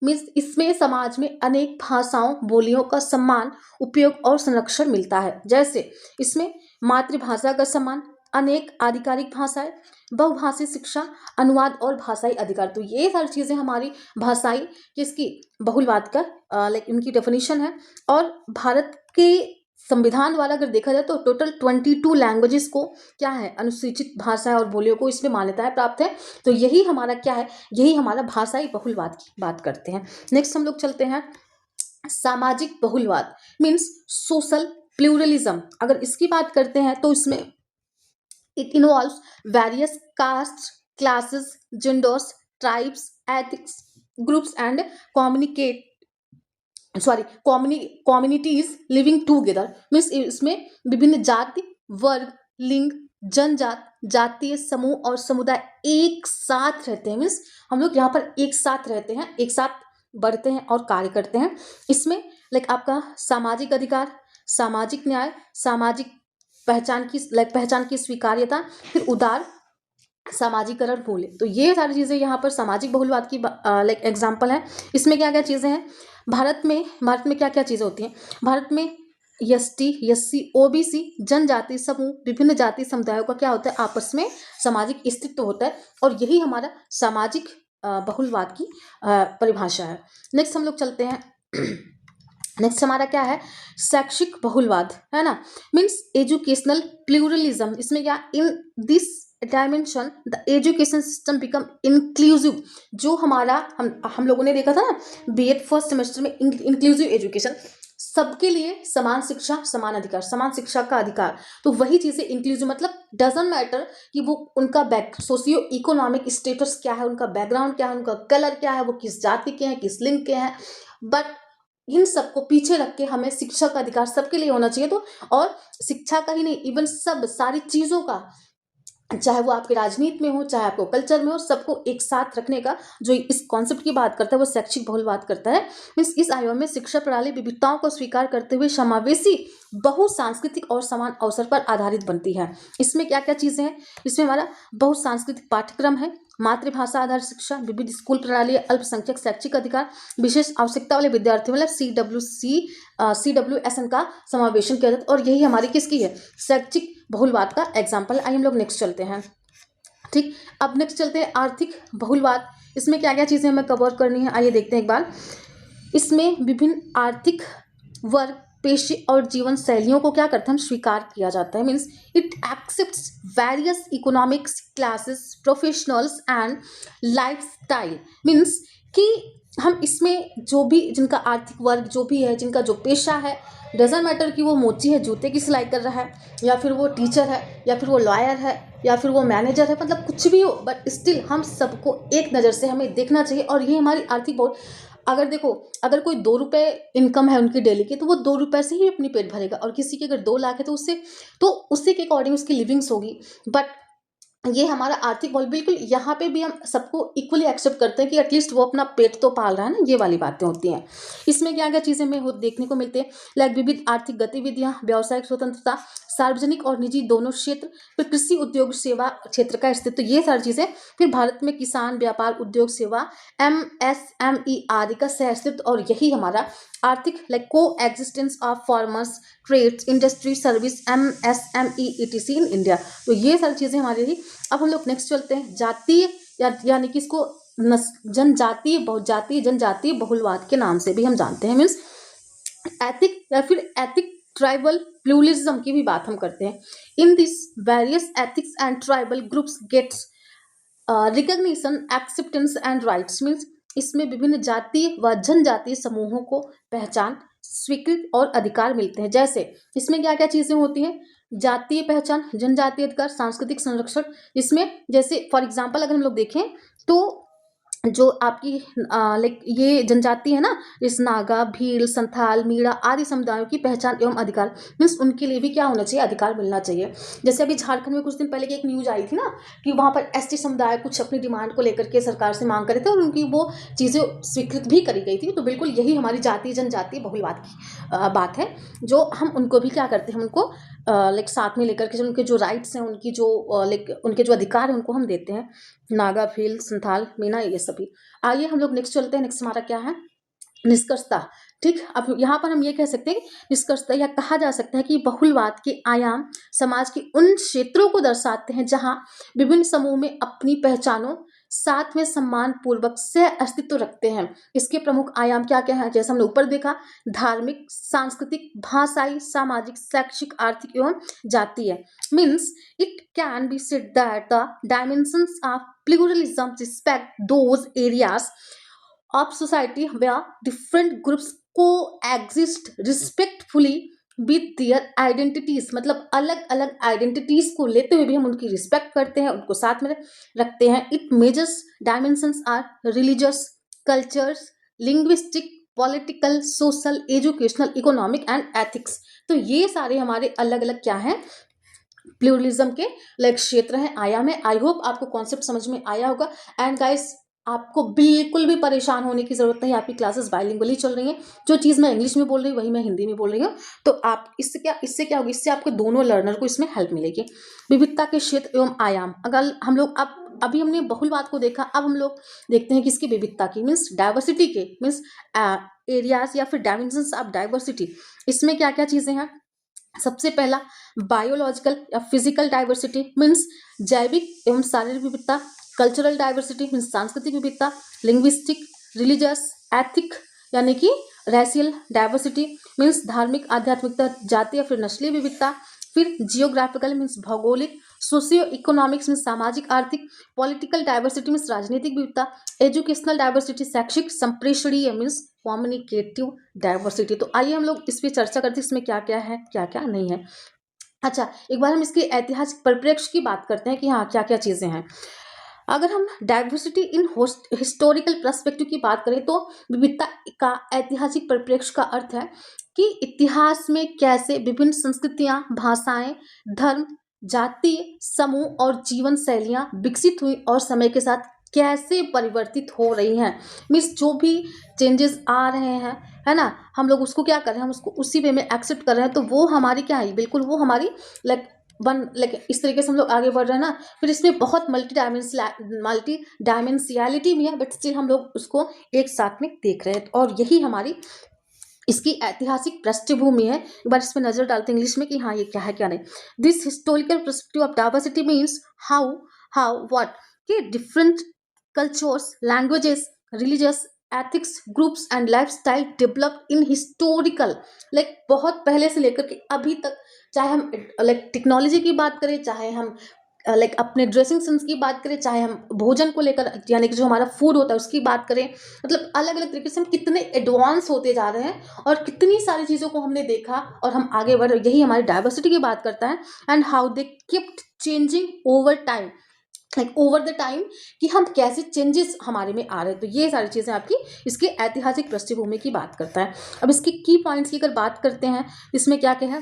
Means इसमें समाज में अनेक भाषाओं बोलियों का सम्मान, उपयोग और संरक्षण मिलता है। जैसे इसमें मातृभाषा का सम्मान, अनेक आधिकारिक भाषाएं, बहुभाषी शिक्षा, अनुवाद और भाषाई अधिकार। तो ये सारी चीजें हमारी भाषाई किसकी बहुलवाद का लाइक इनकी डेफिनेशन है। और भारत के संविधान वाला अगर देखा जाए तो टोटल 22 लैंग्वेजेस को क्या है, अनुसूचित भाषा और बोलियों को इसमें मान्यताएं प्राप्त है। तो यही हमारा क्या है, यही हमारा भाषाई बहुलवाद की बात करते हैं। नेक्स्ट हम लोग चलते हैं, सामाजिक बहुलवाद मीन्स सोशल प्लूरलिज्म। अगर इसकी बात करते हैं तो इसमें it involves various caste, classes, genders, tribes, ethics groups and communicate communities living together. Means इसमें विभिन्न जाति, वर्ग, लिंग, जनजात, जातीय समूह और समुदाय एक साथ रहते हैं। मीन्स हम लोग यहाँ पर एक साथ रहते हैं, एक साथ बढ़ते हैं और कार्य करते हैं। इसमें लाइक आपका सामाजिक अधिकार, सामाजिक न्याय, सामाजिक पहचान की स्वीकार्यता, फिर उदार सामाजिकरण मूल्य। तो ये सारी चीजें यहाँ पर सामाजिक बहुलवाद की लाइक एग्जाम्पल है। इसमें क्या क्या चीजें हैं, भारत में क्या क्या चीजें होती हैं, भारत में एसटी, एससी, ओबीसी, जनजाति समूह, विभिन्न जाति समुदायों का क्या होता है, आपस में सामाजिक अस्तित्व होता है। और यही हमारा सामाजिक बहुलवाद की परिभाषा है। नेक्स्ट हम लोग चलते हैं नेक्स्ट हमारा क्या है, शैक्षिक बहुलवाद, है ना। Means educational pluralism. इसमें क्या, इन this dimension the education system become inclusive. जो हमारा हम लोगों ने देखा था ना बीएड फर्स्ट सेमेस्टर में, इंक्लूसिव एजुकेशन, सबके लिए समान शिक्षा, समान अधिकार, समान शिक्षा का अधिकार। तो वही चीजें इंक्लूसिव मतलब डजंट मैटर कि वो उनका सोशियो इकोनॉमिक स्टेटस क्या है, उनका बैकग्राउंड क्या है, उनका कलर क्या है, वो किस जाति के हैं, किस लिंग के हैं, बट इन सबको पीछे रख के हमें शिक्षा का अधिकार सबके लिए होना चाहिए। तो और शिक्षा का ही नहीं, इवन सब सारी चीजों का, चाहे वो आपके राजनीति में हो, चाहे आपको कल्चर में हो, सबको एक साथ रखने का जो इस कॉन्सेप्ट की बात करता है वो शैक्षिक बहुलवाद करता है। मीन्स इस आयोग में शिक्षा प्रणाली विविधताओं को स्वीकार करते हुए समावेशी, बहुसांस्कृतिक और समान अवसर पर आधारित बनती है। इसमें क्या क्या चीजें हैं, इसमें हमारा बहुसांस्कृतिक पाठ्यक्रम है, मातृभाषा आधारित शिक्षा, विविध स्कूल प्रणाली, अल्पसंख्यक शैक्षिक अधिकार, विशेष आवश्यकता वाले विद्यार्थियों मतलब CWSN का समावेशन किया जाता है। और यही हमारी किसकी है, शैक्षिक बहुलवाद का एग्जाम्पल। आइए हम लोग नेक्स्ट चलते हैं। ठीक, अब नेक्स्ट चलते हैं आर्थिक बहुलवाद। इसमें क्या क्या चीजें हमें कवर करनी है, आइए देखते हैं एक बार। इसमें विभिन्न आर्थिक वर्ग, पेशे और जीवन शैलियों को क्या करते हैं, हम स्वीकार किया जाता है। Means it accepts various economics classes, professionals and lifestyle. Means कि हम इसमें जो भी जिनका आर्थिक वर्ग जो भी है, जिनका जो पेशा है, डजंट मैटर कि वो मोची है, जूते की सिलाई कर रहा है, या फिर वो टीचर है, या फिर वो लॉयर है, या फिर वो मैनेजर है, मतलब कुछ भी हो, बट स्टिल हम सबको एक नज़र से हमें देखना चाहिए। और ये हमारी आर्थिक बहुत, अगर देखो, अगर कोई 2 रुपये इनकम है उनकी डेली की, तो वो 2 रुपये से ही अपनी पेट भरेगा। और किसी की अगर 2 लाख है तो उससे के अकॉर्डिंग उसकी लिविंग्स होगी। बट ये हमारा आर्थिक बल बिल्कुल यहाँ पे भी हम सबको इक्वली एक्सेप्ट करते हैं कि एटलीस्ट वो अपना पेट तो पाल रहा है ना, ये वाली बातें होती हैं। इसमें क्या क्या चीज़ें हमें देखने को मिलते हैं, लाइक विविध आर्थिक गतिविधियाँ, व्यावसायिक स्वतंत्रता, सार्वजनिक और निजी दोनों क्षेत्र, फिर कृषि उद्योग सेवा क्षेत्र का अस्तित्व, ये सारी चीज़ें। फिर भारत में किसान, व्यापार, उद्योग, सेवा, MSME आदि का सह अस्तित्व। और यही हमारा आर्थिक like coexistence of farmers, trades, industry, service, MSME ETC in India. तो ये सारी चीज़ें हमारी रही। अब हम लोग नेक्स्ट चलते हैं, जातीय यानी कि इसको जनजातीय बहुजातीय जनजातीय बहुलवाद के नाम से भी हम जानते हैं। मीन्स एथिक या फिर एथिक ट्राइबल प्लूरलिज्म की भी बात हम करते हैं। In this various ethics and tribal groups gets recognition acceptance and rights. Means इसमें विभिन्न जातीय व जनजातीय समूहों को पहचान, स्वीकृति और अधिकार मिलते हैं। जैसे इसमें क्या क्या चीजें होती हैं? जातीय पहचान, जनजातीय अधिकार, सांस्कृतिक संरक्षण। इसमें जैसे फॉर एग्जाम्पल अगर हम लोग देखें तो जो आपकी लाइक ये जनजाति है ना, इस नागा, भील, संथाल, मीणा आदि समुदायों की पहचान एवं अधिकार। मीन्स उनके लिए भी क्या होना चाहिए? अधिकार मिलना चाहिए। जैसे अभी झारखंड में कुछ दिन पहले की एक न्यूज आई थी ना कि वहाँ पर एसटी समुदाय कुछ अपनी डिमांड को लेकर के सरकार से मांग करे थे और उनकी वो चीज़ें स्वीकृत भी करी गई थी। तो बिल्कुल यही हमारी जातीय जनजातीय बहुलवाद की बात है, जो हम उनको भी क्या करते हैं, हम उनको लाइक साथ में लेकर के जो उनके जो राइट्स हैं, उनकी जो लाइक उनके जो अधिकार हैं उनको हम देते हैं। नागा, भील, संथाल, मीणा ये सभी। आइए हम लोग नेक्स्ट चलते हैं। नेक्स्ट हमारा क्या है? निष्कर्षता। ठीक, अब यहाँ पर हम ये कह सकते हैं कि निष्कर्षता या कहा जा सकता है कि बहुलवाद के आयाम समाज के उन क्षेत्रों को दर्शाते हैं जहाँ विभिन्न समूह में अपनी पहचानों साथ में सम्मान पूर्वक सह अस्तित्व रखते हैं। इसके प्रमुख आयाम क्या क्या है? जैसे हमने ऊपर देखा, धार्मिक, सांस्कृतिक, भाषाई, सामाजिक, शैक्षिक, आर्थिक एवं जातीय। Means it can be said that the dimensions of pluralism respect those areas of society where different groups coexist respectfully with their identities। मतलब अलग अलग आइडेंटिटीज को लेते हुए भी हम उनकी रिस्पेक्ट करते हैं, उनको साथ में रखते हैं। It measures dimensions are religious, cultures, linguistic, political, social, educational, economic and ethics. तो ये सारे हमारे अलग अलग क्या हैं? प्लूरलिज्म के लाइक क्षेत्र हैं, आयाम है। आई होप आपको कॉन्सेप्ट समझ में आया होगा। एंड गाइस, आपको बिल्कुल भी परेशान होने की जरूरत नहीं, आपकी क्लासेस बाइलिंगुअली चल रही हैं। जो चीज़ मैं इंग्लिश में बोल रही हूँ वही मैं हिंदी में बोल रही हूँ। तो आप इससे क्या होगा? इससे आपके दोनों लर्नर को इसमें हेल्प मिलेगी। विविधता के क्षेत्र एवं आयाम। अगर हम लोग अब अभी हमने बहुलवाद को देखा, अब हम लोग देखते हैं कि इसकी विविधता की, मीन्स डाइवर्सिटी के, मीन्स एरियाज या फिर डायमेंशंस ऑफ डाइवर्सिटी। इसमें क्या क्या चीज़ें हैं? सबसे पहला बायोलॉजिकल या फिजिकल डाइवर्सिटी, मीन्स जैविक एवं शारीरिक विविधता। कल्चरल डाइवर्सिटी मीन्स सांस्कृतिक विविधता। लिंग्विस्टिक, रिलीजियस, एथिक यानी कि रेशियल डाइवर्सिटी, मीन्स धार्मिक, आध्यात्मिकता, जाति या फिर नस्लीय विविधता। फिर जियोग्राफिकल मीन्स भौगोलिक। सोशियो इकोनॉमिक्स मीन्स सामाजिक आर्थिक। पॉलिटिकल डाइवर्सिटी मीन्स राजनीतिक विविधता। एजुकेशनल डाइवर्सिटी शैक्षिक संप्रेषणीय मीन्स कम्युनिकेटिव डाइवर्सिटी। तो आइए हम लोग इस पर चर्चा करते हैं, इसमें क्या क्या है, क्या क्या नहीं है। अच्छा, एक बार हम इसके ऐतिहासिक परिप्रेक्ष्य की बात करते हैं कि हाँ क्या क्या चीज़ें हैं। अगर हम डाइवर्सिटी इन हिस्टोरिकल पर्सपेक्टिव की बात करें तो विविधता का ऐतिहासिक परिप्रेक्ष्य का अर्थ है कि इतिहास में कैसे विभिन्न संस्कृतियां, भाषाएं, धर्म, जाति, समूह और जीवन शैलियां विकसित हुई और समय के साथ कैसे परिवर्तित हो रही हैं। मीन्स जो भी चेंजेस आ रहे हैं, है ना, हम लोग उसको क्या कर रहे हैं, हम उसको उसी वे में एक्सेप्ट कर रहे हैं। तो वो हमारी क्या है? बिल्कुल वो हमारी लाइक इस तरीके से हम लोग आगे बढ़ रहे हैं ना। फिर इसमें बहुत मल्टी डायमेंशियलिटी भी है, बट स्टिल हम लोग उसको एक साथ में देख रहे हैं। और यही हमारी इसकी ऐतिहासिक पृष्ठभूमि है। एक बार इस पर नजर डालते हैं इंग्लिश में कि हाँ ये क्या है क्या नहीं। This historical perspective of diversity means how how what के different cultures, languages, religious, ethics, groups and lifestyle developed in historical, like बहुत पहले से लेकर के अभी तक, चाहे हम लाइक टेक्नोलॉजी की बात करें, चाहे हम लाइक अपने ड्रेसिंग सेंस की बात करें, चाहे हम भोजन को लेकर यानी कि जो हमारा फूड होता है उसकी बात करें, मतलब अलग अलग तरीके से हम कितने एडवांस होते जा रहे हैं और कितनी सारी चीज़ों को हमने देखा और हम आगे बढ़ रहे। यही हमारी डाइवर्सिटी की बात करता है। And how they kept changing over time, like over the time, कि हम कैसे चेंजेस हमारे में आ रहे हैं। तो ये सारी चीज़ें आपकी इसके ऐतिहासिक पृष्ठभूमि की बात करता है। अब इसके की पॉइंट्स की अगर बात करते हैं, इसमें क्या क्या है?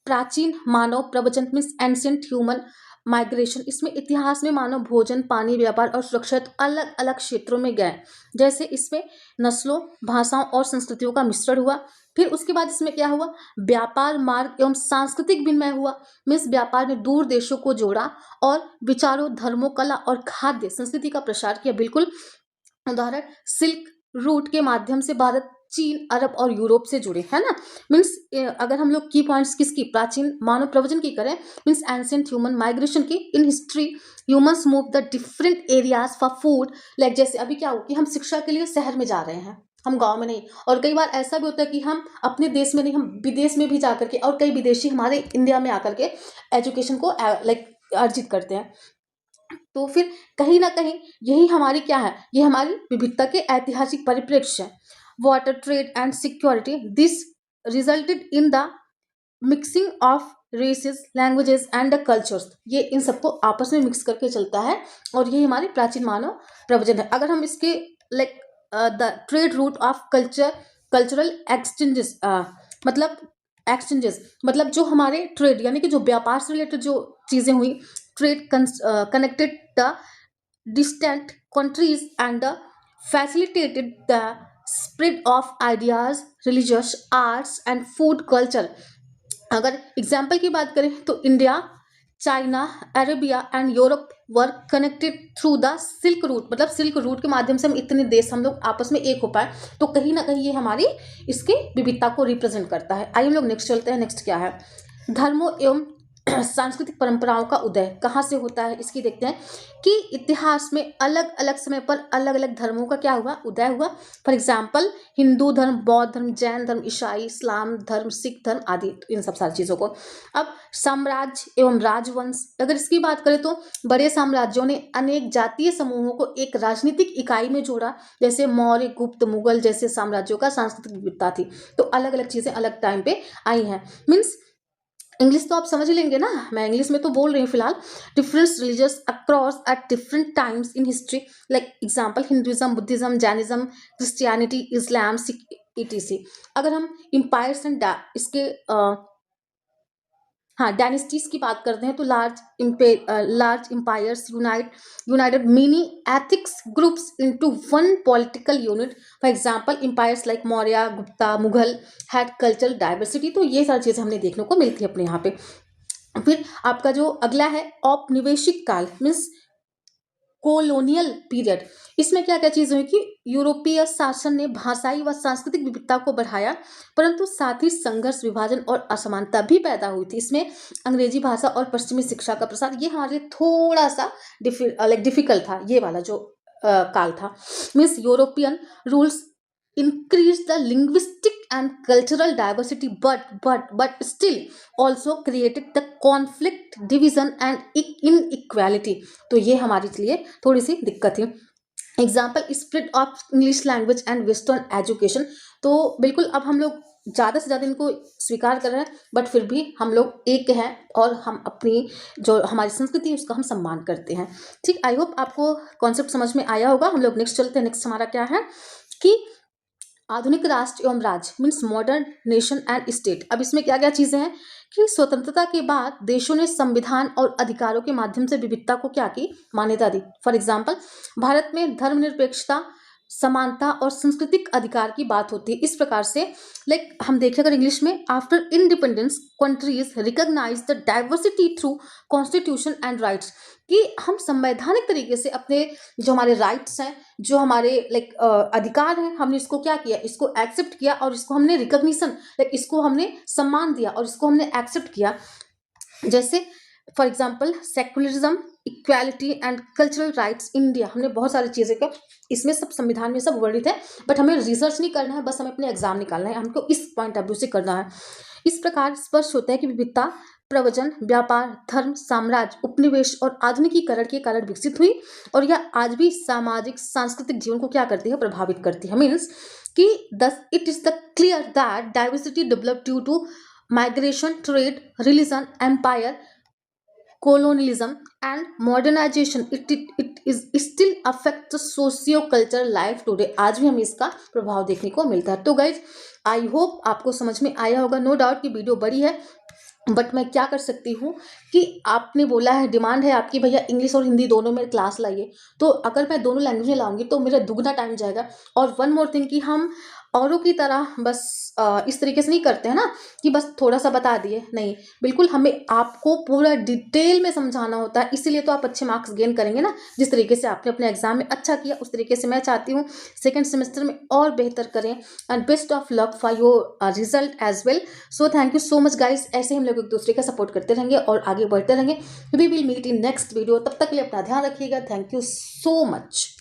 प्राचीन मानव प्रवचन मीन्स एंशिएंट ह्यूमन माइग्रेशन। इसमें इतिहास में मानव भोजन, पानी, व्यापार और सुरक्षा अलग अलग क्षेत्रों में गए। जैसे इसमें नस्लों, भाषाओं और संस्कृतियों का मिश्रण हुआ। फिर उसके बाद इसमें क्या हुआ? व्यापार मार्ग एवं सांस्कृतिक विनिमय हुआ। मीन्स व्यापार ने दूर देशों को जोड़ा और विचारों, धर्मों, कला और खाद्य संस्कृति का प्रसार किया। बिल्कुल उदाहरण, सिल्क रूट के माध्यम से भारत चीन, अरब और यूरोप से जुड़े, है ना। मीन्स अगर हम लोग की पॉइंट्स किसकी, प्राचीन मानव प्रवचन की करें, मीन्स एंशिएंट ह्यूमन माइग्रेशन की। In history humans move the different areas for food. Like जैसे अभी क्या हो कि हम शिक्षा के लिए शहर में जा रहे हैं, हम गांव में नहीं। और कई बार ऐसा भी होता है कि हम अपने देश में नहीं, हम विदेश में भी जा करके, और कई विदेशी हमारे इंडिया में आकर के एजुकेशन को लाइक अर्जित करते हैं। तो फिर कहीं ना कहीं यही हमारी क्या है, ये हमारी विविधता के ऐतिहासिक परिप्रेक्ष्य है। Water, trade and security, this resulted in the mixing of races, languages and the cultures. ये इन सबको आपस में मिक्स करके चलता है, और ये हमारे प्राचीन मानव प्रवचन है। अगर हम इसके like the trade route of culture, cultural exchanges, मतलब एक्सचेंजेस मतलब जो हमारे ट्रेड यानी कि जो व्यापार से रिलेटेड जो चीजें हुई, trade connected the distant countries and facilitated the spread of ideas, religious, arts and food culture। अगर एग्जाम्पल की बात करें तो India, China, Arabia and Europe were connected through the silk route, मतलब सिल्क रूट के माध्यम से हम इतने देश हम लोग आपस में एक हो पाए। तो कहीं ना कहीं ये हमारी इसकी विविधता को रिप्रेजेंट करता है। आइए हम लोग नेक्स्ट चलते हैं। नेक्स्ट क्या है, धर्मों एवं सांस्कृतिक परंपराओं का उदय कहाँ से होता है, इसकी देखते हैं कि इतिहास में अलग अलग समय पर अलग अलग धर्मों का क्या हुआ, उदय हुआ। फॉर एग्जाम्पल हिंदू धर्म, बौद्ध धर्म, जैन धर्म, ईसाई, इस्लाम धर्म, सिख धर्म आदि, इन सब सारी चीजों को। अब साम्राज्य एवं राजवंश, अगर इसकी बात करें तो बड़े साम्राज्यों ने अनेक जातीय समूहों को एक राजनीतिक इकाई में जोड़ा, जैसे मौर्य, गुप्त, मुगल जैसे साम्राज्यों का सांस्कृतिक विविधता थी। तो अलग अलग चीजें अलग टाइम पे आई हैं। मीन्स इंग्लिश तो आप समझ लेंगे ना, मैं इंग्लिश में तो बोल रही हूँ फिलहाल। Difference religious across at different times in history, like example Hinduism, Buddhism, Jainism, Christianity, Islam, Sikh, etc. अगर हम इम्पायर्स एंड इसके हाँ डायनेस्टीज की बात करते हैं तो large empires united many ethics groups into one political unit. For example empires like Maurya, Gupta, Mughal had cultural diversity. तो ये सारी चीजें हमने देखने को मिलती है अपने यहाँ पे। फिर आपका जो अगला है औपनिवेशिक काल, मीन्स कोलोनियल पीरियड। इसमें क्या क्या चीजें हुई कि यूरोपीय शासन ने भाषाई व सांस्कृतिक विविधता को बढ़ाया, परंतु साथ ही संघर्ष, विभाजन और असमानता भी पैदा हुई थी। इसमें अंग्रेजी भाषा और पश्चिमी शिक्षा का प्रसार, ये हमारे लिए थोड़ा सा डिफिकल्ट था, ये वाला जो काल था। Means European rules increase the linguistic and cultural diversity, but still also created the conflict, division and inequality। तो ये हमारे लिए थोड़ी सी दिक्कत थी। Example spread of English language and western education. तो बिल्कुल अब हम लोग ज़्यादा से ज़्यादा इनको स्वीकार कर रहे हैं, बट फिर भी हम लोग एक हैं और हम अपनी जो हमारी संस्कृति है उसका हम सम्मान करते हैं। ठीक, आई होप आपको कॉन्सेप्ट समझ में आया होगा। हम लोग नेक्स्ट चलते हैं। नेक्स्ट हमारा क्या है कि आधुनिक राष्ट्र एवं राज्य, means modern nation and state. अब इसमें क्या क्या चीजें हैं कि स्वतंत्रता के बाद देशों ने संविधान और अधिकारों के माध्यम से विविधता को क्या की, मान्यता दी। फॉर एग्जाम्पल भारत में धर्मनिरपेक्षता, समानता और सांस्कृतिक अधिकार की बात होती है। इस प्रकार से लाइक हम देखें अगर इंग्लिश में, after independence countries recognize the diversity through constitution and rights, कि हम संवैधानिक तरीके से अपने जो हमारे राइट्स हैं, जो हमारे लाइक अधिकार हैं, हमने इसको क्या किया, इसको एक्सेप्ट किया और इसको हमने रिकॉग्निशन, लाइक इसको हमने सम्मान दिया और इसको हमने एक्सेप्ट किया। जैसे for example secularism, equality and cultural rights India. हमने बहुत सारी चीज़ें का इसमें सब संविधान में सब वर्णित है, बट हमें रिसर्च नहीं करना है, बस हमें अपने एग्जाम निकालना है, हमको इस पॉइंट ऑफ व्यू से करना है। इस प्रकार स्पष्ट होता है कि विविधता प्रवचन, व्यापार, धर्म, साम्राज्य, उपनिवेश और आधुनिकीकरण के कारण विकसित हुई, और यह आज भी सामाजिक सांस्कृतिक जीवन को क्या करती है, प्रभावित करती है। मीन्स कि it is the clear that diversity develop due to migration, trade, religion, empire, colonialism and modernization। it is still affect the socio cultural life today। आज भी हमें इसका प्रभाव देखने को मिलता है। तो गाइज आई होप आपको समझ में आया होगा। नो डाउट कि वीडियो बड़ी है, बट मैं क्या कर सकती हूँ कि आपने बोला है, डिमांड है आपकी भैया इंग्लिश और हिंदी दोनों में क्लास लाइए, तो अगर मैं दोनों लैंग्वेज में लाऊंगी तो मेरा दुगना टाइम जाएगा। और वन मोर थिंग कि हम औरों की तरह बस इस तरीके से नहीं करते हैं ना कि बस थोड़ा-सा बता दिए, नहीं। बिल्कुल हमें आपको पूरा डिटेल में समझाना होता है, इसीलिए तो आप अच्छे मार्क्स गेन करेंगे ना। जिस तरीके से आपने अपने एग्ज़ाम में अच्छा किया, उस तरीके से मैं चाहती हूँ सेकंड सेमेस्टर में और बेहतर करें। And best of luck for your result as well. So thank you so much guys, ऐसे ही हम लोग एक-दूसरे का सपोर्ट करते रहेंगे और आगे बढ़ते रहेंगे। We will meet in next video, तब तक के लिए अपना ध्यान रखिएगा। Thank you so much.